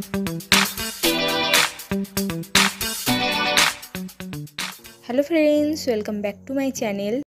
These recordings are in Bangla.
Hello friends, welcome back to my channel.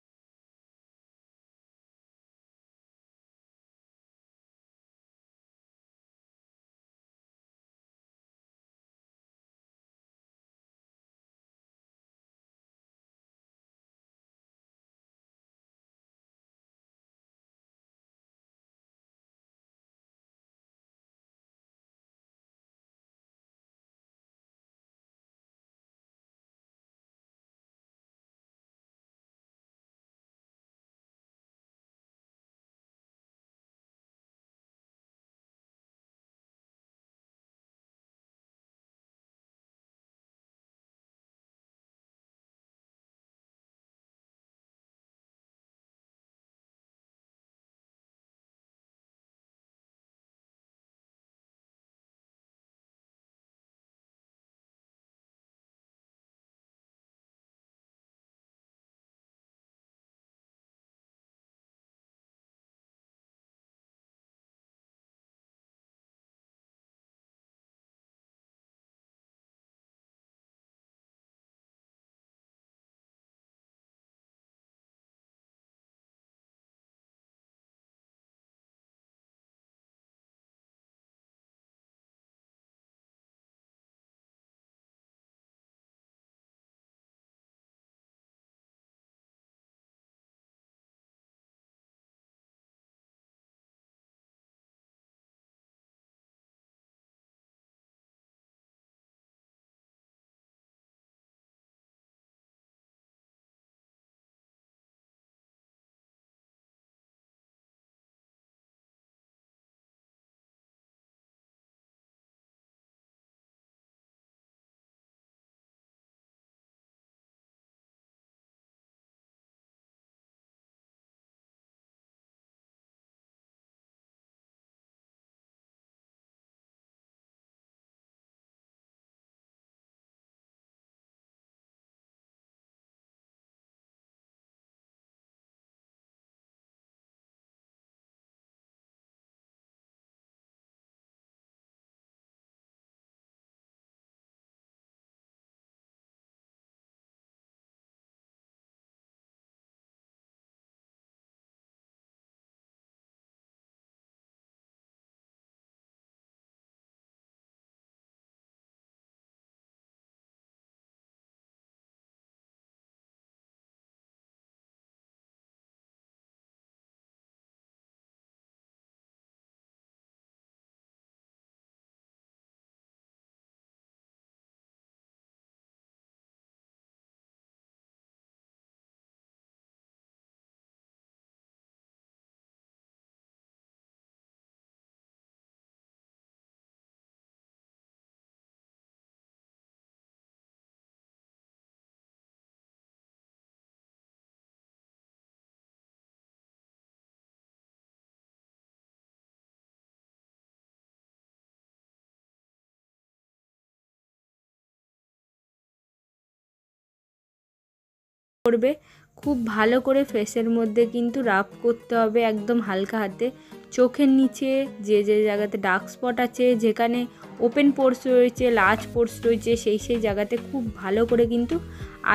করবে খুব ভালো করে ফেসের মধ্যে কিন্তু রাব করতে হবে একদম হালকা হাতে। চোখের নিচে যে যে জায়গাতে ডার্ক স্পট আছে, যেখানে ওপেন পোর্স রয়েছে, লার্জ পোর্স রয়েছে, সেই জায়গাতে খুব ভালো করে কিন্তু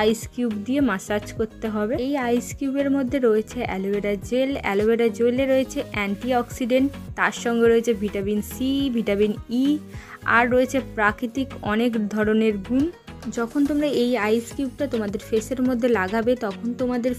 আইস কিউব দিয়ে মাসাজ করতে হবে। এই আইস কিউবের মধ্যে রয়েছে অ্যালোভেরা জেল। অ্যালোভেরা জেলে রয়েছে অ্যান্টিঅক্সিডেন্ট, তার সঙ্গে রয়েছে ভিটামিন সি, ভিটামিন ই, আর রয়েছে প্রাকৃতিক অনেক ধরনের গুণ। যখন তোমরা এই আইস কিউবটা তোমাদের ফেসের মধ্যে লাগাবে, তখন তোমাদের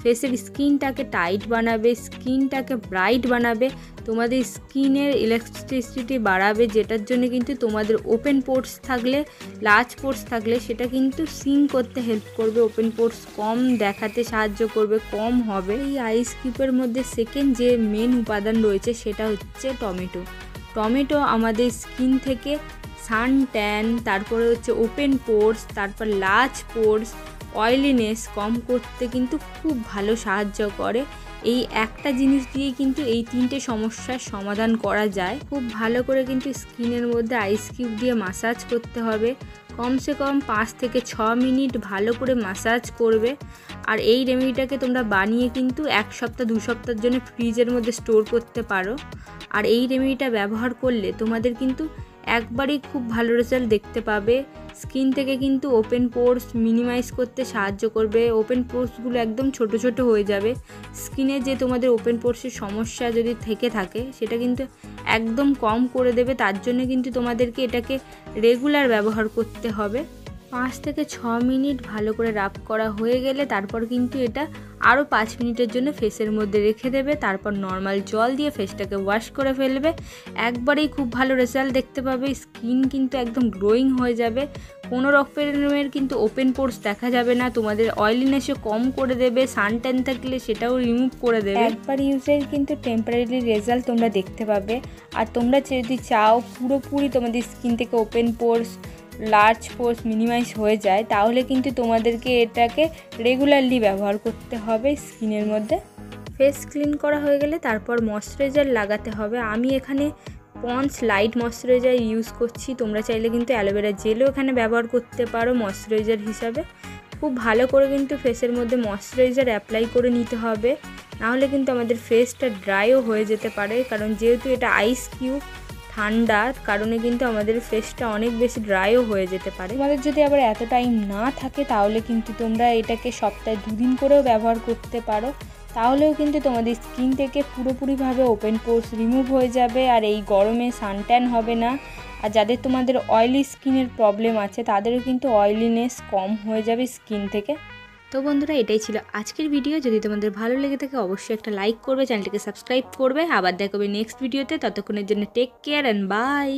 ফেসের স্কিনটাকে টাইট বানাবে, স্কিনটাকে ব্রাইট বানাবে, তোমাদের স্কিনের ইলাস্টিসিটি বাড়াবে, যেটার জন্য কিন্তু তোমাদের ওপেন পোর্স থাকলে, লার্জ পোর্স থাকলে সেটা কিন্তু সিঙ্ক করতে হেল্প করবে, ওপেন পোর্স কম দেখাতে সাহায্য করবে, কম হবে। এই আইস কিউবের মধ্যে সেকেন্ড যে মেন উপাদান রয়েছে সেটা হচ্ছে টমেটো। টমেটো আমাদের স্কিন থেকে সান ট্যান, তারপরে হচ্ছে ওপেন পোর্স, তারপর লার্জ পোর্স, অয়েলিনেস কম করতে কিন্তু খুব ভালো সাহায্য করে। এই একটা জিনিস দিয়ে কিন্তু এই তিনটে সমস্যার সমাধান করা যায়। খুব ভালো করে কিন্তু স্কিনের মধ্যে আইস কিউব দিয়ে মাসাজ করতে হবে, কমসে কম 5 থেকে 6 মিনিট ভালো করে ম্যাসাজ করবে। আর এই রেমেডিটাকে তোমরা বানিয়ে কিন্তু 1 সপ্তাহ 2 সপ্তাহের জন্য ফ্রিজের মধ্যে স্টোর করতে পারো। আর এই রেমেডিটা ব্যবহার করলে তোমাদের কিন্তু একবারেই খুব ভালো রেজাল্ট দেখতে পাবে। স্কিন থেকে কিন্তু ওপেন পোর্স মিনিমাইজ করতে সাহায্য করবে। ওপেন পোর্সগুলো একদম ছোট ছোট হয়ে যাবে। স্কিনে যে তোমাদের ওপেন পোর্সের সমস্যা যদি থেকে থাকে সেটা কিন্তু একদম কম করে দেবে। তার জন্য কিন্তু তোমাদেরকে এটাকে রেগুলার ব্যবহার করতে হবে। 5 থেকে 6 মিনিট ভালো করে রাব করা হয়ে গেলে তারপর কিন্তু এটা আরও 5 মিনিটের জন্য ফেসের মধ্যে রেখে দেবে। তারপর নর্মাল জল দিয়ে ফেসটাকে ওয়াশ করে ফেলবে। একবারেই খুব ভালো রেজাল্ট দেখতে পাবে। স্কিন কিন্তু একদম গ্লোয়িং হয়ে যাবে। কোনো রকমের কিন্তু ওপেন পোর্স দেখা যাবে না। তোমাদের অয়েলিনেসও কম করে দেবে। সানট্যান থাকলে সেটাও রিমুভ করে দেবে। একবার ইউজের কিন্তু টেম্পারারি রেজাল্ট তোমরা দেখতে পাবে। আর তোমরা যদি চাও পুরোপুরি তোমাদের স্কিন থেকে ওপেন পোর্স লার্জ পোর্স মিনিমাইজ হয়ে যায় তাহলে কিন্তু তোমাদেরকে এটাকে রেগুলারলি ব্যবহার করতে হবে স্কিনের মধ্যে। ফেস ক্লিন করা হয়ে গেলে তারপর ময়শ্চারাইজার লাগাতে হবে। আমি এখানে পন্স লাইট ময়শ্চারাইজার ইউজ করছি। তোমরা চাইলে কিন্তু অ্যালোভেরা জেলও এখানে ব্যবহার করতে পারো ময়শ্চারাইজার হিসাবে। খুব ভালো করে কিন্তু ফেসের মধ্যে ময়শ্চারাইজার অ্যাপ্লাই করে নিতে হবে, নাহলে কিন্তু আমাদের ফেসটা ড্রাইও হয়ে যেতে পারে। কারণ যেহেতু এটা আইস কিউব ঠান্ডার কারণে কিন্তু আমাদের ফেসটা অনেক বেশি ড্রাইও হয়ে যেতে পারে। তোমাদের যদি আবার এত টাইম না থাকে তাহলে কিন্তু তোমরা এটাকে সপ্তাহে 2 দিন করেও ব্যবহার করতে পারো। তাহলেও কিন্তু তোমাদের স্কিন থেকে পুরোপুরিভাবে ওপেন পোর্স রিমুভ হয়ে যাবে। আর এই গরমে সানট্যান হবে না। আর যাদের তোমাদের অয়েলি স্কিনের প্রবলেম আছে তাদেরও কিন্তু অয়েলিনেস কম হয়ে যাবে স্কিন থেকে। তো বন্ধুরা, এটাই ছিল আজকের ভিডিও। যদি তোমাদের ভালো লেগে থাকে অবশ্যই একটা লাইক করবে, চ্যানেলটিকে সাবস্ক্রাইব করবে। আবার দেখা হবে নেক্সট ভিডিওতে। ততক্ষণের জন্য টেক কেয়ার অ্যান্ড বাই।